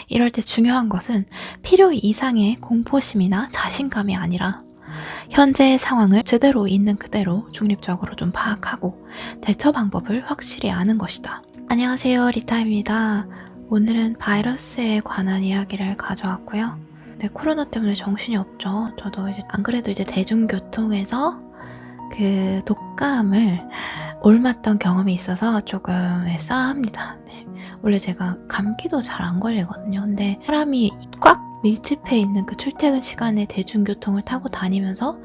이럴 때 중요한 것은 필요 이상의 공포심이나 자신감이 아니라 현재의 상황을 제대로 있는 그대로 중립적으로 좀 파악하고 대처 방법을 확실히 아는 것이다. 안녕하세요, 리타입니다. 오늘은 바이러스에 관한 이야기를 가져왔고요. 네, 코로나 때문에 정신이 없죠. 저도 안 그래도 대중교통에서 그 독감을 옮았던 경험이 있어서 조금 싸합니다. 네. 원래 제가 감기도 잘 안 걸리거든요. 근데 사람이 꽉 밀집해 있는 그 출퇴근 시간에 대중교통을 타고 다니면서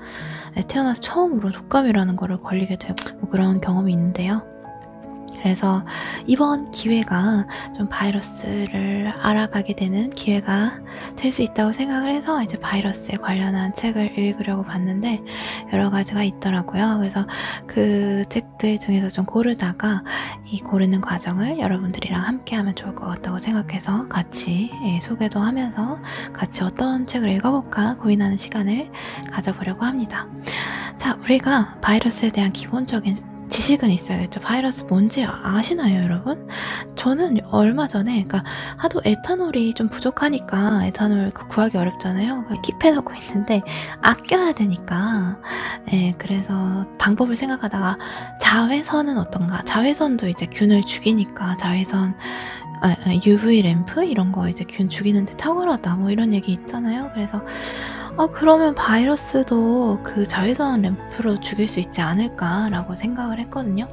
태어나서 처음으로 독감이라는 거를 걸리게 되고 그런 경험이 있는데요. 그래서 이번 기회가 좀 바이러스를 알아가게 되는 기회가 될 수 있다고 생각을 해서 이제 바이러스에 관련한 책을 읽으려고 봤는데 여러 가지가 있더라고요. 그래서 그 책들 중에서 좀 고르다가 이 고르는 과정을 여러분들이랑 함께 하면 좋을 것 같다고 생각해서 같이 소개도 하면서 같이 어떤 책을 읽어볼까 고민하는 시간을 가져보려고 합니다. 자, 우리가 바이러스에 대한 기본적인 지식은 있어야겠죠. 바이러스 뭔지 아시나요, 여러분? 저는 얼마 전에, 하도 에탄올이 좀 부족하니까 에탄올 구하기 어렵잖아요. 킵해놓고 있는데 아껴야 되니까, 그래서 방법을 생각하다가 자외선은 어떤가? 자외선도 이제 균을 죽이니까 자외선 UV 램프 이런 거 이제 균 죽이는데 탁월하다 뭐 이런 얘기 있잖아요. 그래서 그러면 바이러스도 그 자외선 램프로 죽일 수 있지 않을까라고 생각을 했거든요.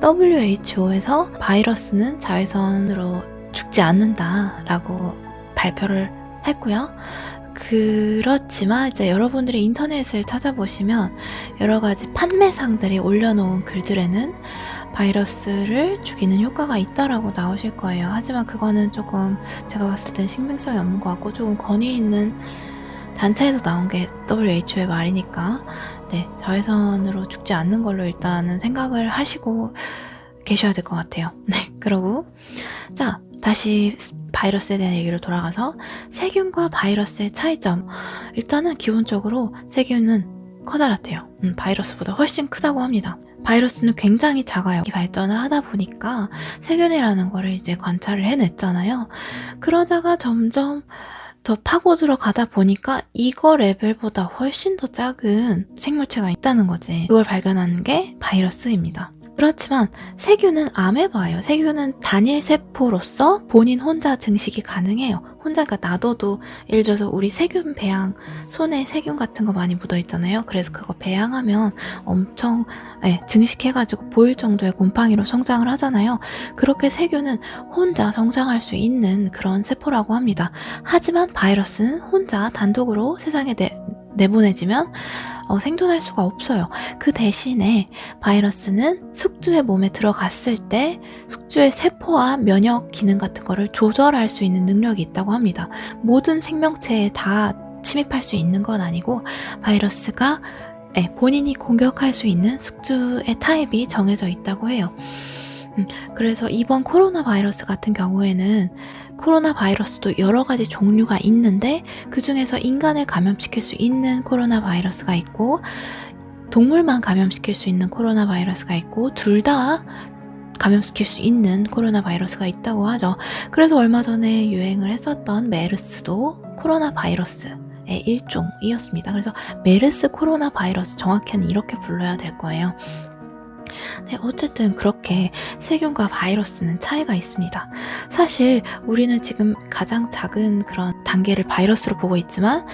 WHO에서 바이러스는 자외선으로 죽지 않는다라고 발표를 했고요. 그렇지만 이제 여러분들이 인터넷을 찾아보시면 여러 가지 판매상들이 올려놓은 글들에는 바이러스를 죽이는 효과가 있다라고 나오실 거예요. 하지만 그거는 조금 제가 봤을 땐 신빙성이 없는 것 같고 조금 권위 있는 단체에서 나온 게 WHO의 말이니까 자외선으로 죽지 않는 걸로 일단은 생각을 하시고 계셔야 될 것 같아요. 그러고 자, 다시 바이러스에 대한 얘기로 돌아가서 세균과 바이러스의 차이점. 일단은 기본적으로 세균은 커다랗대요. 바이러스보다 훨씬 크다고 합니다. 바이러스는 굉장히 작아요. 발전을 하다 보니까 세균이라는 거를 이제 관찰을 해냈잖아요. 그러다가 점점 더 파고 들어가다 보니까 이거 레벨보다 훨씬 더 작은 생물체가 있다는 거지. 그걸 발견하는 게 바이러스입니다. 그렇지만 세균은 아메바예요. 세균은 단일 세포로서 본인 혼자 증식이 가능해요. 혼자 놔둬도 예를 들어서 우리 세균 배양 손에 세균 같은 거 많이 묻어 있잖아요. 그래서 그거 배양하면 엄청 증식해가지고 보일 정도의 곰팡이로 성장을 하잖아요. 그렇게 세균은 혼자 성장할 수 있는 그런 세포라고 합니다. 하지만 바이러스는 혼자 단독으로 세상에 내보내지면 생존할 수가 없어요. 그 대신에 바이러스는 숙주의 몸에 들어갔을 때 숙주의 세포와 면역 기능 같은 거를 조절할 수 있는 능력이 있다고 합니다. 모든 생명체에 다 침입할 수 있는 건 아니고 바이러스가 본인이 공격할 수 있는 숙주의 타입이 정해져 있다고 해요. 그래서 이번 코로나 바이러스 같은 경우에는 코로나 바이러스도 여러 가지 종류가 있는데 그 중에서 인간을 감염시킬 수 있는 코로나 바이러스가 있고 동물만 감염시킬 수 있는 코로나 바이러스가 있고 둘 다 감염시킬 수 있는 코로나 바이러스가 있다고 하죠. 그래서 얼마 전에 유행을 했었던 메르스도 코로나 바이러스의 일종이었습니다. 그래서 메르스 코로나 바이러스 정확히는 이렇게 불러야 될 거예요. 어쨌든 그렇게 세균과 바이러스는 차이가 있습니다. 사실 우리는 지금 가장 작은 그런 단계를 바이러스로 보고 있지만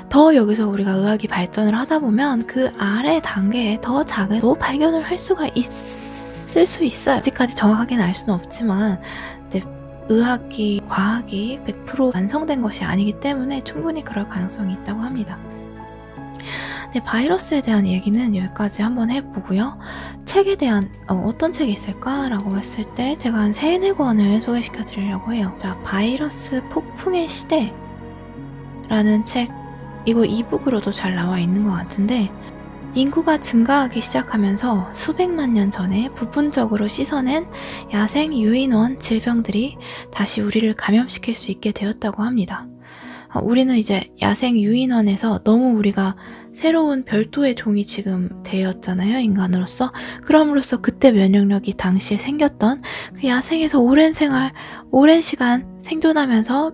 더 여기서 우리가 의학이 발전을 하다 보면 그 아래 단계에 더 작은 또 발견을 할 수가 있을 수 있어요. 아직까지 정확하게는 알 수는 없지만 의학이, 과학이 100% 완성된 것이 아니기 때문에 충분히 그럴 가능성이 있다고 합니다. 바이러스에 대한 얘기는 여기까지 한번 해보고요. 책에 대한 어떤 책이 있을까라고 했을 때 제가 한 3-4권을 소개시켜 드리려고 해요. 자, 바이러스 폭풍의 시대라는 책, 이거 이북으로도 잘 나와 있는 것 같은데 인구가 증가하기 시작하면서 수백만 년 전에 부분적으로 씻어낸 야생 유인원 질병들이 다시 우리를 감염시킬 수 있게 되었다고 합니다. 우리는 이제 야생 유인원에서 너무 우리가 새로운 별도의 종이 지금 되었잖아요, 인간으로서. 그럼으로써 그때 면역력이 당시에 생겼던 그 야생에서 오랜 시간 생존하면서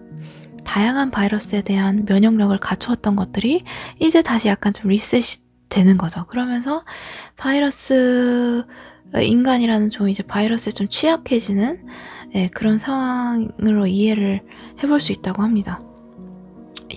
다양한 바이러스에 대한 면역력을 갖추었던 것들이 이제 다시 약간 좀 리셋이 되는 거죠. 그러면서 바이러스, 인간이라는 종이 이제 바이러스에 좀 취약해지는 그런 상황으로 이해를 해볼 수 있다고 합니다.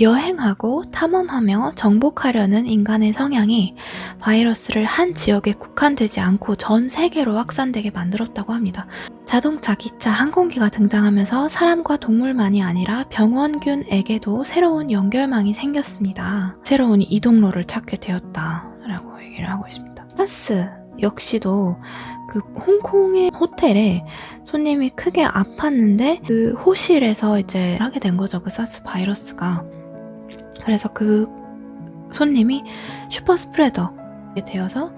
여행하고 탐험하며 정복하려는 인간의 성향이 바이러스를 한 지역에 국한되지 않고 전 세계로 확산되게 만들었다고 합니다. 자동차, 기차, 항공기가 등장하면서 사람과 동물만이 아니라 병원균에게도 새로운 연결망이 생겼습니다. 새로운 이동로를 찾게 되었다라고 얘기를 하고 있습니다. 사스 역시도 그 홍콩의 호텔에 손님이 크게 아팠는데 그 호실에서 이제 하게 된 거죠. 그 사스 바이러스가. 그래서 그 손님이 슈퍼 스프레더에 되어서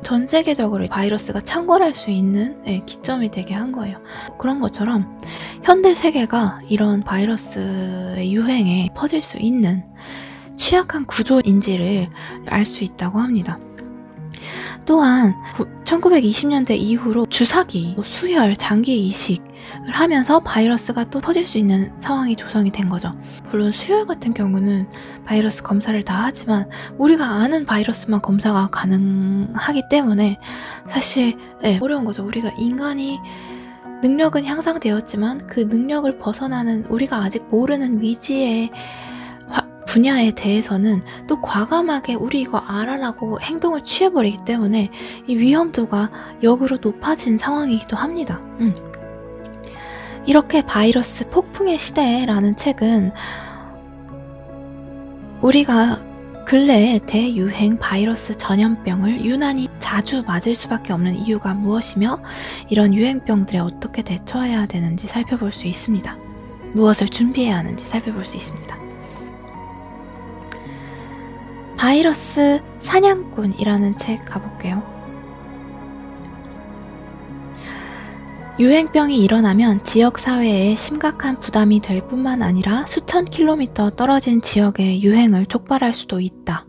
전 세계적으로 바이러스가 창궐할 수 있는 기점이 되게 한 거예요. 그런 것처럼 현대 세계가 이런 바이러스의 유행에 퍼질 수 있는 취약한 구조인지를 알 수 있다고 합니다. 또한 1920년대 이후로 주사기, 수혈, 장기 이식을 하면서 바이러스가 또 퍼질 수 있는 상황이 조성이 된 거죠. 물론 수혈 같은 경우는 바이러스 검사를 다 하지만 우리가 아는 바이러스만 검사가 가능하기 때문에 사실 어려운 거죠. 우리가 인간이 능력은 향상되었지만 그 능력을 벗어나는 우리가 아직 모르는 미지의 분야에 대해서는 또 과감하게 우리 이거 알아라고 행동을 취해버리기 때문에 이 위험도가 역으로 높아진 상황이기도 합니다. 이렇게 바이러스 폭풍의 시대라는 책은 우리가 근래에 대유행 바이러스 전염병을 유난히 자주 맞을 수밖에 없는 이유가 무엇이며 이런 유행병들에 어떻게 대처해야 되는지 살펴볼 수 있습니다. 무엇을 준비해야 하는지 살펴볼 수 있습니다. 바이러스 사냥꾼이라는 책 가볼게요. 유행병이 일어나면 지역사회에 심각한 부담이 될 뿐만 아니라 수천 킬로미터 떨어진 지역의 유행을 촉발할 수도 있다.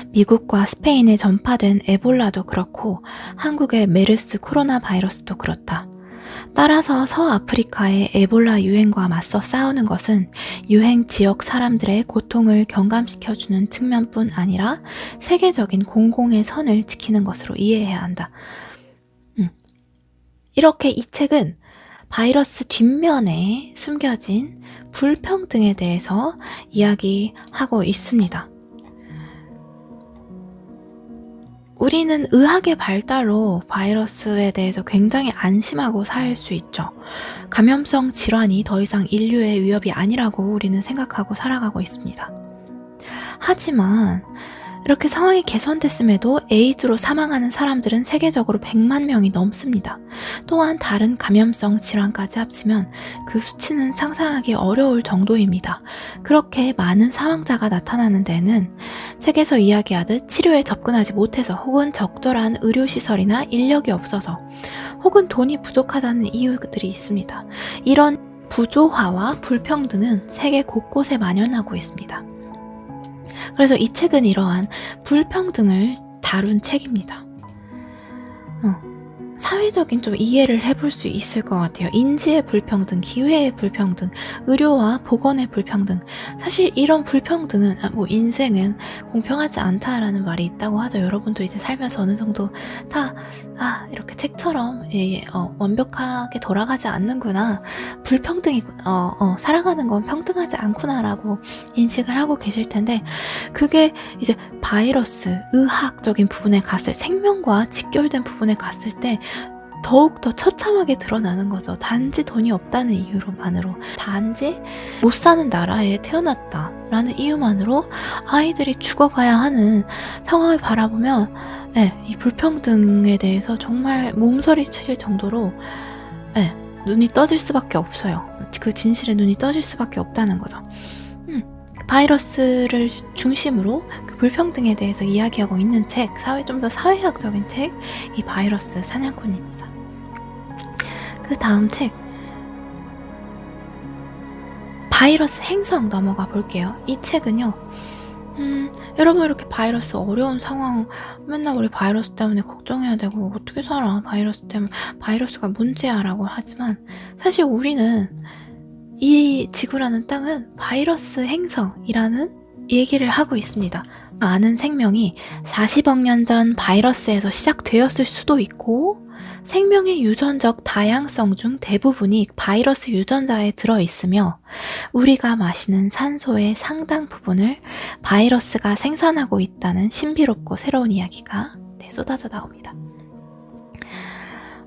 미국과 스페인에 전파된 에볼라도 그렇고 한국의 메르스 코로나 바이러스도 그렇다. 따라서 서아프리카의 에볼라 유행과 맞서 싸우는 것은 유행 지역 사람들의 고통을 경감시켜주는 측면뿐 아니라 세계적인 공공의 선을 지키는 것으로 이해해야 한다. 이렇게 이 책은 바이러스 뒷면에 숨겨진 불평등에 대해서 이야기하고 있습니다. 우리는 의학의 발달로 바이러스에 대해서 굉장히 안심하고 살 수 있죠. 감염성 질환이 더 이상 인류의 위협이 아니라고 우리는 생각하고 살아가고 있습니다. 하지만 이렇게 상황이 개선됐음에도 에이즈로 사망하는 사람들은 세계적으로 100만 명이 넘습니다. 또한 다른 감염성 질환까지 합치면 그 수치는 상상하기 어려울 정도입니다. 그렇게 많은 사망자가 나타나는 데는 책에서 이야기하듯 치료에 접근하지 못해서 혹은 적절한 의료시설이나 인력이 없어서 혹은 돈이 부족하다는 이유들이 있습니다. 이런 부조화와 불평등은 세계 곳곳에 만연하고 있습니다. 그래서 이 책은 이러한 불평등을 다룬 책입니다. 사회적인 좀 이해를 해볼 수 있을 것 같아요. 인지의 불평등, 기회의 불평등, 의료와 보건의 불평등. 사실 이런 불평등은 인생은 공평하지 않다라는 말이 있다고 하죠. 여러분도 이제 살면서 어느 정도 다 이렇게 책처럼 완벽하게 돌아가지 않는구나. 불평등이구나. 살아가는 건 평등하지 않구나라고 인식을 하고 계실 텐데 그게 이제 바이러스, 의학적인 부분에 갔을 생명과 직결된 부분에 갔을 때 더욱더 처참하게 드러나는 거죠. 단지 돈이 없다는 이유로만으로, 단지 못 사는 나라에 태어났다라는 이유만으로 아이들이 죽어가야 하는 상황을 바라보면 이 불평등에 대해서 정말 몸서리칠 정도로 눈이 떠질 수밖에 없어요. 그 진실에 눈이 떠질 수밖에 없다는 거죠. 바이러스를 중심으로 그 불평등에 대해서 이야기하고 있는 책, 좀 더 사회학적인 책, 이 바이러스 사냥꾼입니다. 그 다음 책, 바이러스 행성 넘어가 볼게요. 이 책은요, 여러분 이렇게 바이러스 어려운 상황, 맨날 우리 바이러스 때문에 걱정해야 되고 어떻게 살아, 바이러스 때문에, 바이러스가 문제야 라고 하지만 사실 우리는 이 지구라는 땅은 바이러스 행성이라는 얘기를 하고 있습니다. 많은 생명이 40억 년 전 바이러스에서 시작되었을 수도 있고, 생명의 유전적 다양성 중 대부분이 바이러스 유전자에 들어있으며, 우리가 마시는 산소의 상당 부분을 바이러스가 생산하고 있다는 신비롭고 새로운 이야기가 쏟아져 나옵니다.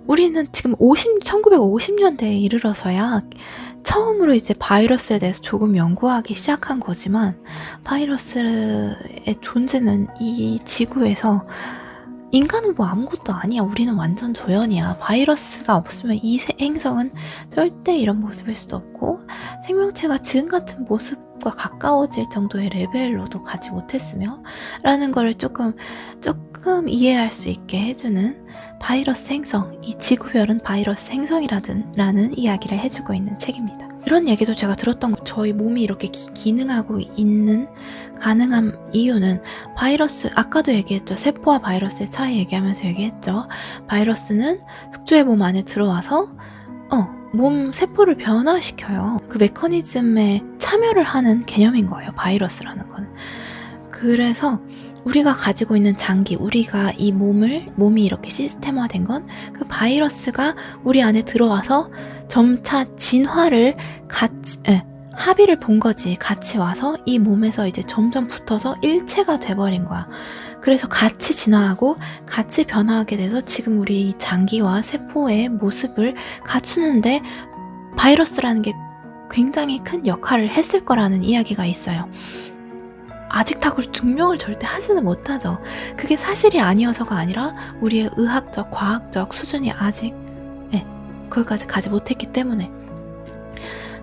우리는 지금 1950년대에 이르러서야 처음으로 이제 바이러스에 대해서 조금 연구하기 시작한 거지만, 바이러스의 존재는 이 지구에서 인간은 뭐 아무것도 아니야. 우리는 완전 조연이야. 바이러스가 없으면 이 행성은 절대 이런 모습일 수도 없고, 생명체가 지금 같은 모습과 가까워질 정도의 레벨로도 가지 못했으며 라는 거를 조금 이해할 수 있게 해주는 바이러스 행성, 이 지구별은 바이러스 행성이라는 이야기를 해주고 있는 책입니다. 이런 얘기도 제가 들었던 거, 저희 몸이 이렇게 기능하고 있는 가능한 이유는 바이러스, 아까도 얘기했죠. 세포와 바이러스의 차이 얘기하면서 얘기했죠. 바이러스는 숙주의 몸 안에 들어와서 몸 세포를 변화시켜요. 그 메커니즘에 참여를 하는 개념인 거예요. 바이러스라는 건. 그래서 우리가 가지고 있는 장기, 우리가 이 몸이 이렇게 시스템화된 건 그 바이러스가 우리 안에 들어와서 점차 진화를 합의를 본 거지. 같이 와서 이 몸에서 이제 점점 붙어서 일체가 돼버린 거야. 그래서 같이 진화하고 같이 변화하게 돼서 지금 우리 이 장기와 세포의 모습을 갖추는데 바이러스라는 게 굉장히 큰 역할을 했을 거라는 이야기가 있어요. 아직 다 그걸 증명을 절대 하지는 못하죠. 그게 사실이 아니어서가 아니라 우리의 의학적, 과학적 수준이 아직 거기까지 가지 못했기 때문에.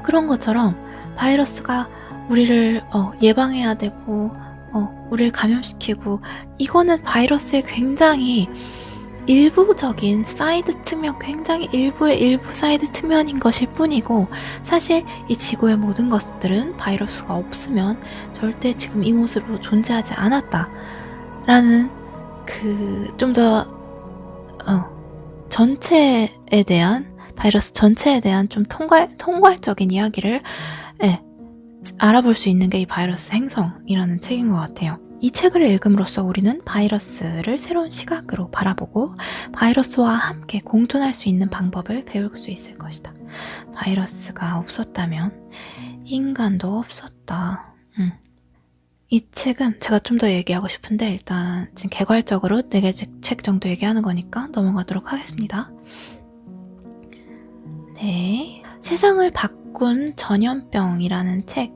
그런 것처럼 바이러스가 우리를 예방해야 되고 우리를 감염시키고, 이거는 바이러스의 굉장히 일부적인 사이드 측면, 굉장히 일부 사이드 측면인 것일 뿐이고, 사실 이 지구의 모든 것들은 바이러스가 없으면 절대 지금 이 모습으로 존재하지 않았다라는 좀 더 전체에 대한, 바이러스 전체에 대한 좀 통괄적인 이야기를 알아볼 수 있는 게 이 바이러스 행성이라는 책인 것 같아요. 이 책을 읽음으로써 우리는 바이러스를 새로운 시각으로 바라보고 바이러스와 함께 공존할 수 있는 방법을 배울 수 있을 것이다. 바이러스가 없었다면 인간도 없었다. 이 책은 제가 좀 더 얘기하고 싶은데, 일단 지금 개괄적으로 4개 책 정도 얘기하는 거니까 넘어가도록 하겠습니다. 네, 세상을 바꾼 전염병이라는 책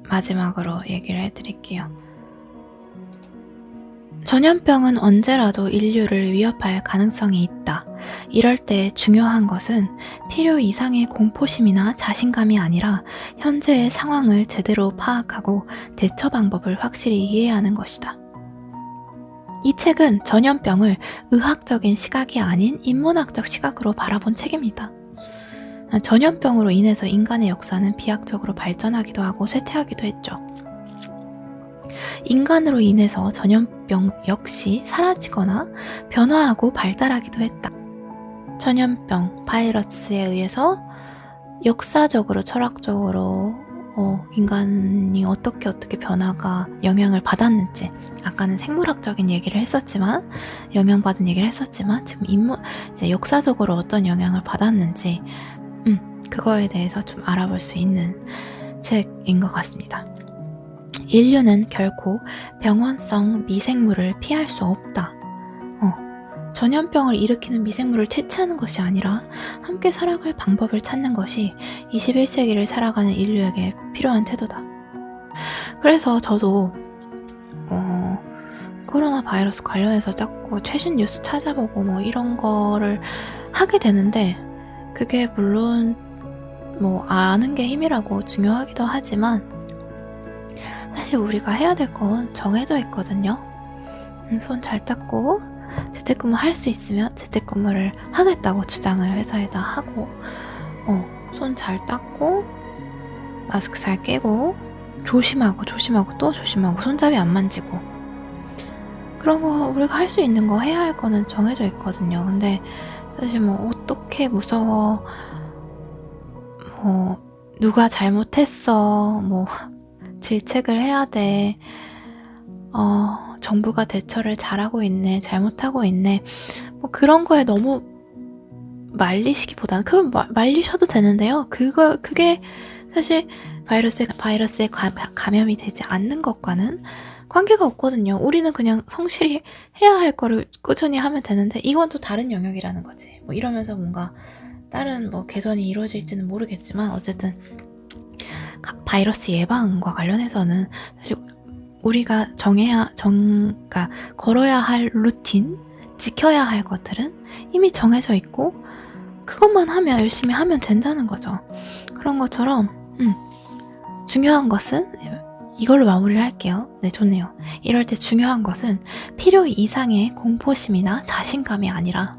마지막으로 얘기를 해드릴게요. 전염병은 언제라도 인류를 위협할 가능성이 있다. 이럴 때 중요한 것은 필요 이상의 공포심이나 자신감이 아니라 현재의 상황을 제대로 파악하고 대처 방법을 확실히 이해하는 것이다. 이 책은 전염병을 의학적인 시각이 아닌 인문학적 시각으로 바라본 책입니다. 전염병으로 인해서 인간의 역사는 비약적으로 발전하기도 하고 쇠퇴하기도 했죠. 인간으로 인해서 전염병 역시 사라지거나 변화하고 발달하기도 했다. 전염병, 바이러스에 의해서 역사적으로, 철학적으로 인간이 어떻게 변화가 영향을 받았는지, 아까는 생물학적인 얘기를 했었지만, 영향받은 얘기를 했었지만, 지금 이제 역사적으로 어떤 영향을 받았는지, 그거에 대해서 좀 알아볼 수 있는 책인 것 같습니다. 인류는 결코 병원성 미생물을 피할 수 없다. 전염병을 일으키는 미생물을 퇴치하는 것이 아니라 함께 살아갈 방법을 찾는 것이 21세기를 살아가는 인류에게 필요한 태도다. 그래서 저도 코로나 바이러스 관련해서 자꾸 최신 뉴스 찾아보고 뭐 이런 거를 하게 되는데, 그게 물론 뭐 아는 게 힘이라고 중요하기도 하지만 사실 우리가 해야 될 건 정해져 있거든요. 손 잘 닦고 재택근무 할 수 있으면 재택근무를 하겠다고 주장을 회사에다 하고, 손 잘 닦고 마스크 잘 끼고 조심하고 또 조심하고 손잡이 안 만지고, 그런 거 우리가 할 수 있는 거, 해야 할 거는 정해져 있거든요. 근데 사실 뭐 어떻게 무서워, 뭐 누가 잘못했어, 뭐 질책을 해야 돼, 정부가 대처를 잘하고 있네, 잘못하고 있네, 뭐 그런 거에 너무 말리시기보다는, 그럼 말리셔도 되는데요. 그게 사실 바이러스에 감염이 되지 않는 것과는 관계가 없거든요. 우리는 그냥 성실히 해야 할 거를 꾸준히 하면 되는데, 이건 또 다른 영역이라는 거지. 뭐 이러면서 뭔가 다른 뭐 개선이 이루어질지는 모르겠지만, 어쨌든 바이러스 예방과 관련해서는 사실 우리가 그러니까 걸어야 할 루틴, 지켜야 할 것들은 이미 정해져 있고, 그것만 하면, 열심히 하면 된다는 거죠. 그런 것처럼 중요한 것은, 이걸로 마무리를 할게요. 네, 좋네요. 이럴 때 중요한 것은 필요 이상의 공포심이나 자신감이 아니라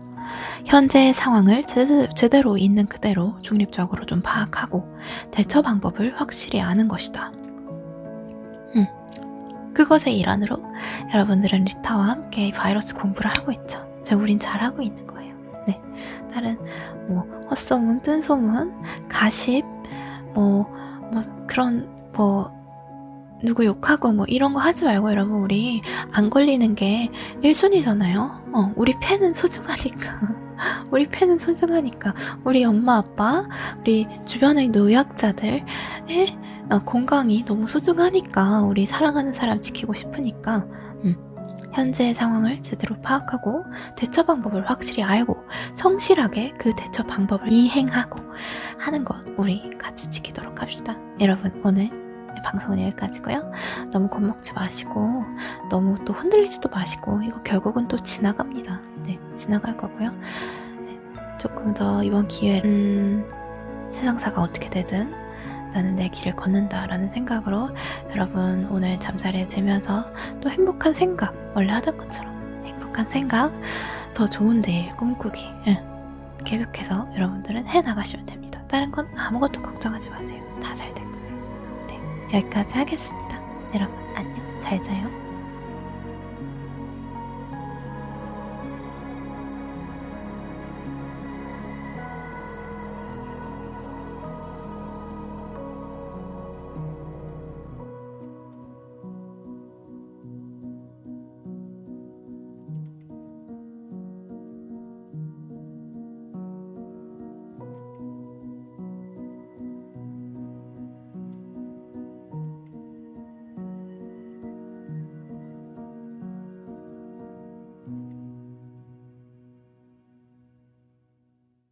현재의 상황을 제대로 있는 그대로 중립적으로 좀 파악하고 대처 방법을 확실히 아는 것이다. 그것의 일환으로 여러분들은 리타와 함께 바이러스 공부를 하고 있죠. 우린 잘하고 있는 거예요. 네, 다른 뭐 헛소문, 뜬소문, 가십, 그런 누구 욕하고 뭐 이런 거 하지 말고, 여러분, 우리 안 걸리는 게 1순위잖아요. 우리 팬은 소중하니까. 우리 팬은 소중하니까. 우리 엄마, 아빠, 우리 주변의 노약자들의 건강이 너무 소중하니까, 우리 사랑하는 사람 지키고 싶으니까, 현재의 상황을 제대로 파악하고 대처 방법을 확실히 알고 성실하게 그 대처 방법을 이행하고 하는 것, 우리 같이 지키도록 합시다. 여러분, 오늘 방송은 여기까지고요. 너무 겁먹지 마시고, 너무 또 흔들리지도 마시고, 이거 결국은 또 지나갑니다. 네, 지나갈 거고요. 네, 조금 더 이번 기회에 세상사가 어떻게 되든 나는 내 길을 걷는다라는 생각으로 여러분 오늘 잠자리에 들면서 또 행복한 생각, 원래 하던 것처럼 행복한 생각, 더 좋은 내일 꿈꾸기, 계속해서 여러분들은 해나가시면 됩니다. 다른 건 아무것도 걱정하지 마세요. 다 잘 될 거예요. 네, 여기까지 하겠습니다. 여러분 안녕, 잘 자요.